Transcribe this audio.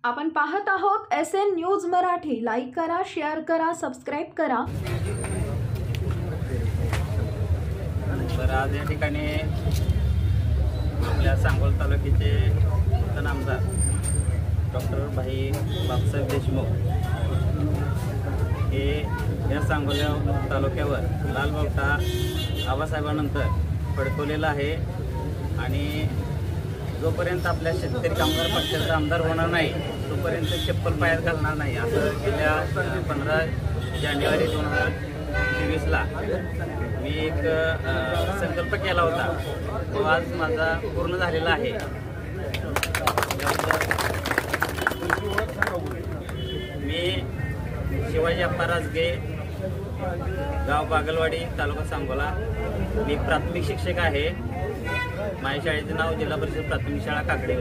आपण पाहत आहोत SN न्यूज मराठी। लाईक करा, शेअर करा, सबस्क्राइब करा। तर आज या ठिकाणी आपल्या सांगोला तालुक्याचे नूतन आमदार डॉक्टर भाई बापसाहेब देशमुख हे या सांगोला तालुक्यावर लालबावटा आबासाहेबांनंतर फडकवलेला आहे आणि जोपर्यंत आपल्या शेतकरी कामगार पक्षाचा आमदार होणार नाही तोपर्यंत चप्पल पायात घालणार नाही असं गेल्या 15 जानेवारी 2023ला मी एक संकल्प केला होता, तो आज माझा पूर्ण झालेला आहे। मी शिवाजी अप्पा राजगे, गाव बागलवाडी, तालुका सांगोला। मी प्राथमिक शिक्षक आहे। माझ्या शाळेचे नाव जिल्हा परिषद प्राथमिक शाळा काकडे।